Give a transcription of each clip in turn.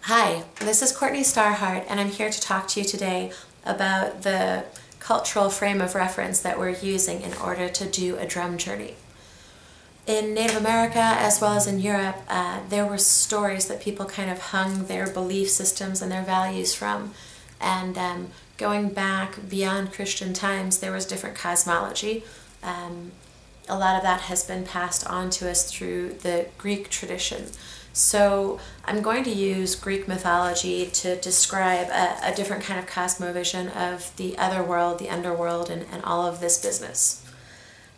Hi, this is Courtney Starhart, and I'm here to talk to you today about the cultural frame of reference that we're using in order to do a drum journey. In Native America, as well as in Europe, there were stories that people kind of hung their belief systems and their values from. And going back beyond Christian times, there was different cosmology. A lot of that has been passed on to us through the Greek tradition. So I'm going to use Greek mythology to describe a different kind of cosmovision of the other world, the underworld, and all of this business.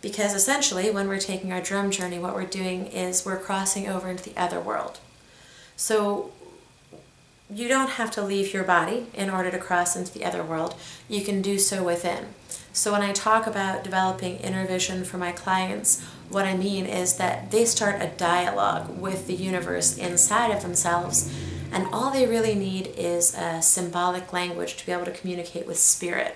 Because essentially, when we're taking our drum journey, what we're doing is we're crossing over into the other world. So you don't have to leave your body in order to cross into the other world. You can do so within. So when I talk about developing inner vision for my clients, what I mean is that they start a dialogue with the universe inside of themselves, and all they really need is a symbolic language to be able to communicate with spirit.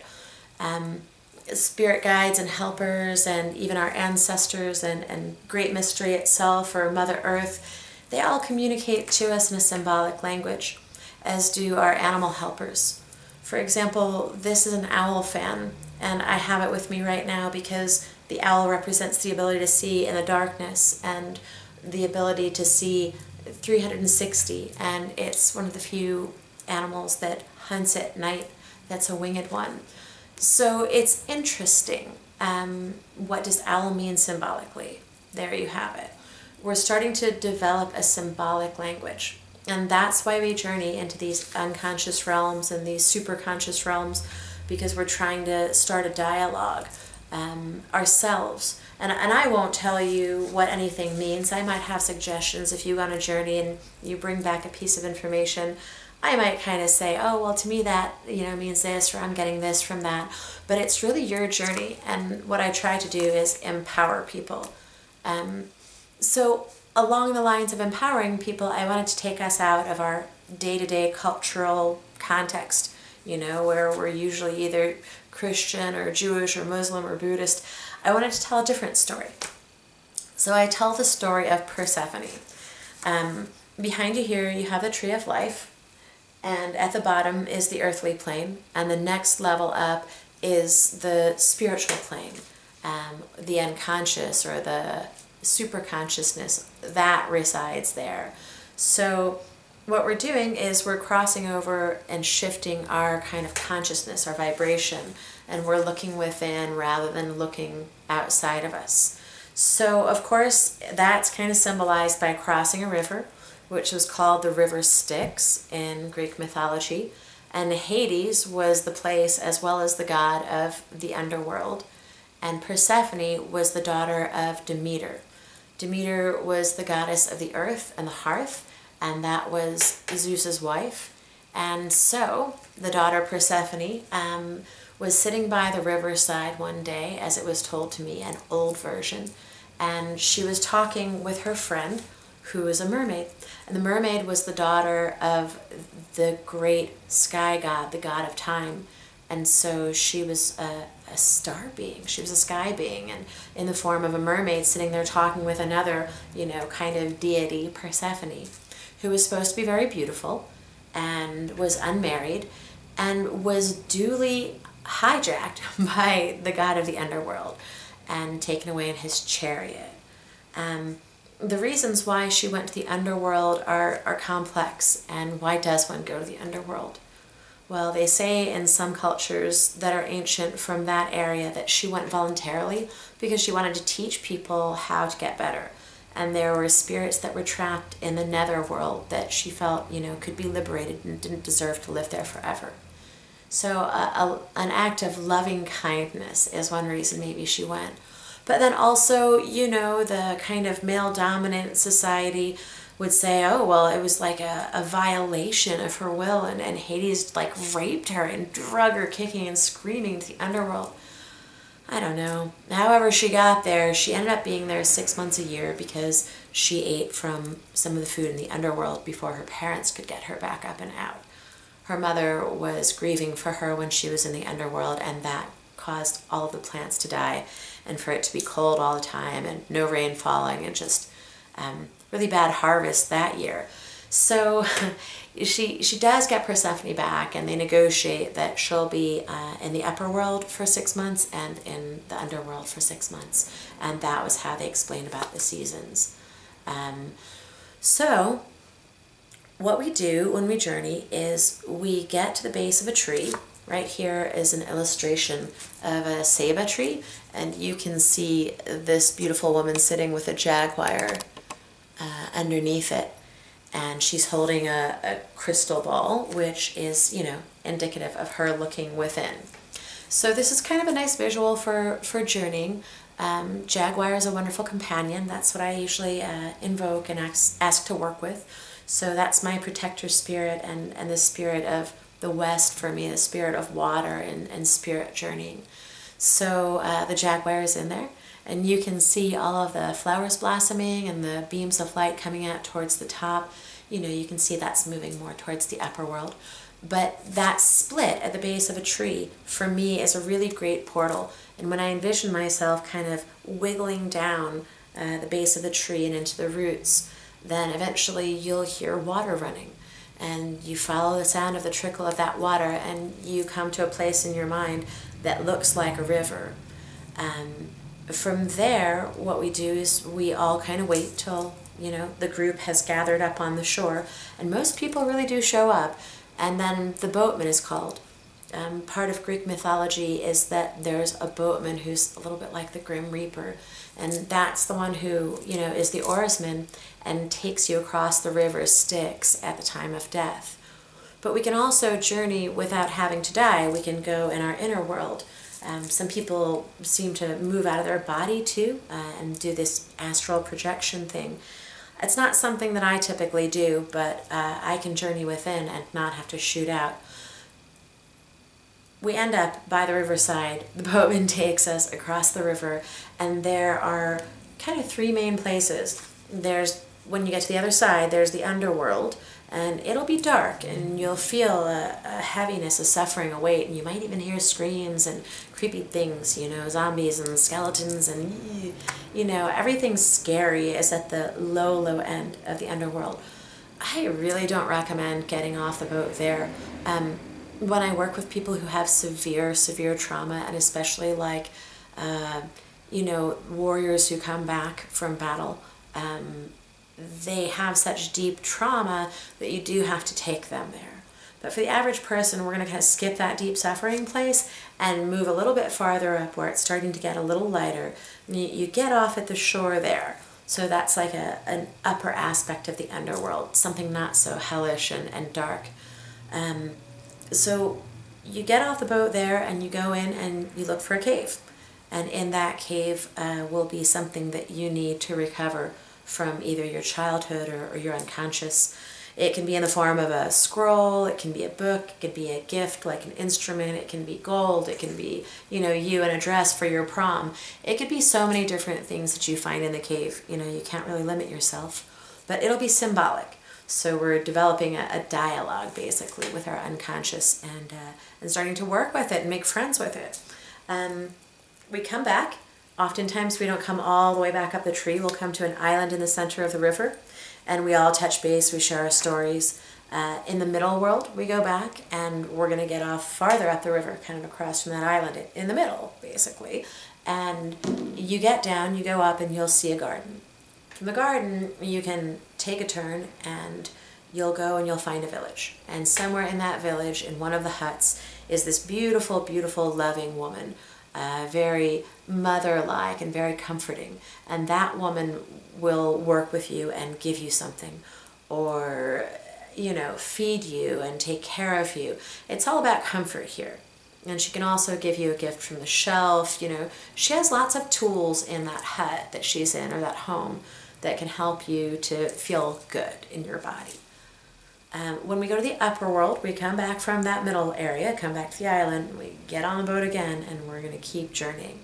Spirit guides and helpers, and even our ancestors and great mystery itself, or Mother Earth, they all communicate to us in a symbolic language, as do our animal helpers. For example, this is an owl fan, and I have it with me right now because the owl represents the ability to see in the darkness and the ability to see 360, and it's one of the few animals that hunts at night that's a winged one. So it's interesting. What does owl mean symbolically? There you have it. We're starting to develop a symbolic language. And that's why we journey into these unconscious realms and these superconscious realms, because we're trying to start a dialogue ourselves. And I won't tell you what anything means. I might have suggestions. If you go on a journey and you bring back a piece of information, I might kind of say, oh, well, to me that means this, or I'm getting this from that. But it's really your journey, and what I try to do is empower people. So along the lines of empowering people, I wanted to take us out of our day-to-day cultural context, where we're usually either Christian or Jewish or Muslim or Buddhist. I wanted to tell a different story. So I tell the story of Persephone. Behind you here, you have the Tree of Life, and at the bottom is the earthly plane, and the next level up is the spiritual plane, the unconscious or the superconsciousness that resides there. So what we're doing is we're crossing over and shifting our kind of consciousness, our vibration, and we're looking within rather than looking outside of us. So of course that's kind of symbolized by crossing a river, which was called the river Styx in Greek mythology, and Hades was the place as well as the god of the underworld, and Persephone was the daughter of Demeter. Demeter was the goddess of the earth and the hearth, and that was Zeus's wife. And so the daughter Persephone was sitting by the riverside one day, as it was told to me, an old version, and she was talking with her friend, who was a mermaid. And the mermaid was the daughter of the great sky god, the god of time. And so she was a star being, she was a sky being, and in the form of a mermaid sitting there talking with another, kind of deity, Persephone, who was supposed to be very beautiful and was unmarried and was duly hijacked by the god of the underworld and taken away in his chariot. The reasons why she went to the underworld are complex, and why does one go to the underworld? Well, they say in some cultures that are ancient from that area that she went voluntarily because she wanted to teach people how to get better. And there were spirits that were trapped in the netherworld that she felt, could be liberated and didn't deserve to live there forever. So an act of loving kindness is one reason maybe she went. But then also, the kind of male-dominant society would say, oh, well, it was like a violation of her will, and Hades raped her and drug her kicking and screaming to the underworld. I don't know. However she got there, she ended up being there 6 months a year because she ate from some of the food in the underworld before her parents could get her back up and out. Her mother was grieving for her when she was in the underworld, and that caused all of the plants to die, and for it to be cold all the time and no rain falling, and just really bad harvest that year. So she does get Persephone back, and they negotiate that she'll be in the upper world for 6 months and in the underworld for 6 months. And that was how they explained about the seasons. So what we do when we journey is we get to the base of a tree. Right here is an illustration of a ceiba tree, and you can see this beautiful woman sitting with a jaguar underneath it, and she's holding a crystal ball, which is, you know, indicative of her looking within. So this is kind of a nice visual for journeying. Jaguar is a wonderful companion. That's what I usually invoke and ask to work with. So that's my protector spirit, and the spirit of the West for me, the spirit of water and spirit journeying. So the jaguar is in there, and you can see all of the flowers blossoming and the beams of light coming out towards the top. You know, you can see that's moving more towards the upper world. But that split at the base of a tree, for me, is a really great portal. And when I envision myself kind of wiggling down the base of the tree and into the roots, then eventually you'll hear water running. And you follow the sound of the trickle of that water, and you come to a place in your mind that looks like a river. From there, what we do is we all kind of wait till, you know, the group has gathered up on the shore, and most people really do show up, and then the boatman is called. Part of Greek mythology is that there's a boatman who's a little bit like the Grim Reaper, and that's the one who, you know, is the oarsman and takes you across the river Styx at the time of death. But we can also journey without having to die. We can go in our inner world. Some people seem to move out of their body too and do this astral projection thing. It's not something that I typically do, but I can journey within and not have to shoot out. We end up by the riverside. The boatman takes us across the river, and there are kind of 3 main places. There's, when you get to the other side, there's the underworld, and it'll be dark, and you'll feel a heaviness, a suffering, a weight, and you might even hear screams and creepy things, you know, zombies and skeletons, and, you know, everything scary is at the low, low end of the underworld. I really don't recommend getting off the boat there. When I work with people who have severe, severe trauma, and especially like, you know, warriors who come back from battle, they have such deep trauma that you do have to take them there. But for the average person, we're going to kind of skip that deep suffering place and move a little bit farther up where it's starting to get a little lighter. You get off at the shore there. So that's like an upper aspect of the underworld, something not so hellish and dark. So you get off the boat there and you go in and you look for a cave. And in that cave will be something that you need to recover from either your childhood or your unconscious. It can be in the form of a scroll, it can be a book, it can be a gift like an instrument, it can be gold, it can be, you know, you in a dress for your prom. It could be so many different things that you find in the cave. You know, you can't really limit yourself, but it'll be symbolic. So we're developing a dialogue basically with our unconscious and starting to work with it and make friends with it. We come back. Oftentimes we don't come all the way back up the tree. We'll come to an island in the center of the river, and we all touch base. We share our stories. In the middle world, we go back, and we're going to get off farther up the river, kind of across from that island, in the middle, basically. And you get down, you go up, and you'll see a garden. From the garden, you can take a turn, and you'll go and you'll find a village. And somewhere in that village, in one of the huts, is this beautiful, beautiful, loving woman. Very mother-like and very comforting, and that woman will work with you and give you something, or, you know, feed you and take care of you. It's all about comfort here. And she can also give you a gift from the shelf. You know, she has lots of tools in that hut that she's in, or that home, that can help you to feel good in your body. When we go to the upper world, we come back from that middle area, come back to the island, we get on the boat again, and we're going to keep journeying.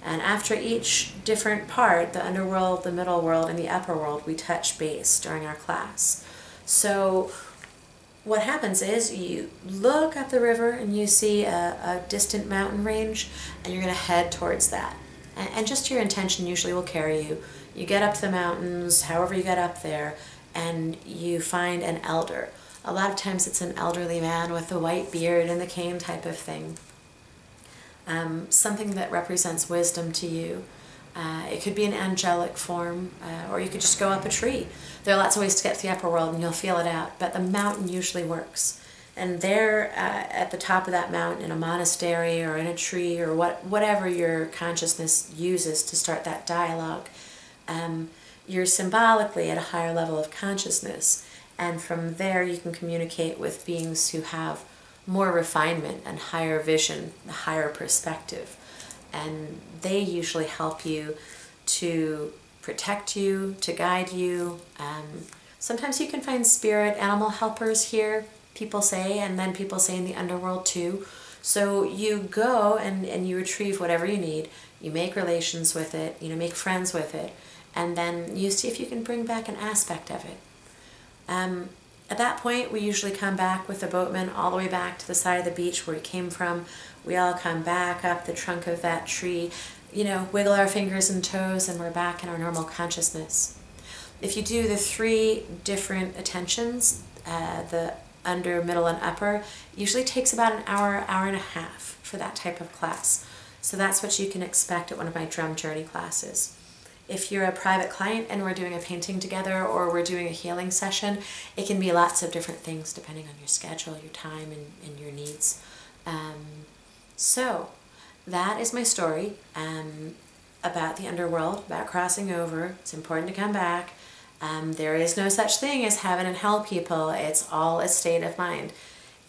And after each different part, the underworld, the middle world, and the upper world, we touch base during our class. So what happens is you look up the river and you see a distant mountain range, and you're going to head towards that. And just your intention usually will carry you. You get up to the mountains, however you get up there, and you find an elder. A lot of times it's an elderly man with a white beard and the cane type of thing. Something that represents wisdom to you. It could be an angelic form, or you could just go up a tree. There are lots of ways to get to the upper world and you'll feel it out, but the mountain usually works. And there at the top of that mountain, in a monastery or in a tree or whatever your consciousness uses to start that dialogue, you're symbolically at a higher level of consciousness. And from there you can communicate with beings who have more refinement and higher vision, a higher perspective. And they usually help you to protect you, to guide you. Sometimes you can find spirit animal helpers here, people say, and then people say in the underworld too. So you go and you retrieve whatever you need, you make relations with it, make friends with it, and then you see if you can bring back an aspect of it. At that point, we usually come back with the boatman all the way back to the side of the beach where we came from. We all come back up the trunk of that tree, wiggle our fingers and toes, and we're back in our normal consciousness. If you do the 3 different attentions, the under, middle, and upper, usually takes about an hour, hour and a half for that type of class. So that's what you can expect at one of my drum journey classes. If you're a private client and we're doing a painting together or we're doing a healing session, it can be lots of different things depending on your schedule, your time, and your needs. So that is my story about the underworld, about crossing over. It's important to come back. There is no such thing as heaven and hell, people. It's all a state of mind.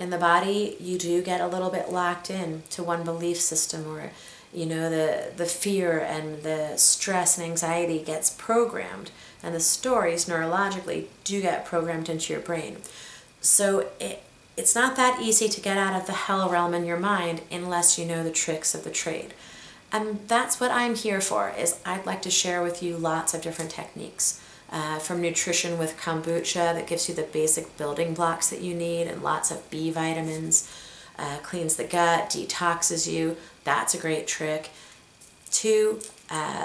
In the body, you do get a little bit locked in to one belief system, or the fear and the stress and anxiety gets programmed, and the stories neurologically do get programmed into your brain. So it's not that easy to get out of the hell realm in your mind unless you know the tricks of the trade. And that's what I'm here for, is I'd like to share with you lots of different techniques. From nutrition with kombucha that gives you the basic building blocks that you need, and lots of B vitamins, cleans the gut, detoxes you. That's a great trick. To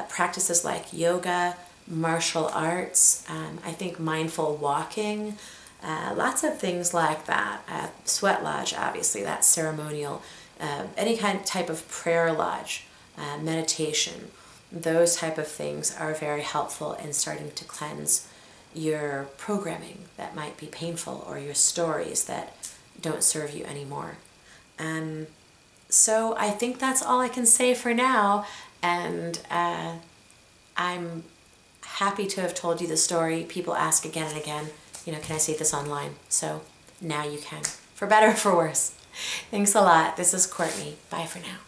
practices like yoga, martial arts, I think mindful walking, lots of things like that. Sweat lodge, obviously, that's ceremonial. Any type of prayer lodge, meditation, those type of things are very helpful in starting to cleanse your programming that might be painful, or your stories that don't serve you anymore. So I think that's all I can say for now, and I'm happy to have told you the story. People ask again and again, can I say this online? So now you can, for better or for worse. Thanks a lot. This is Courtney. Bye for now.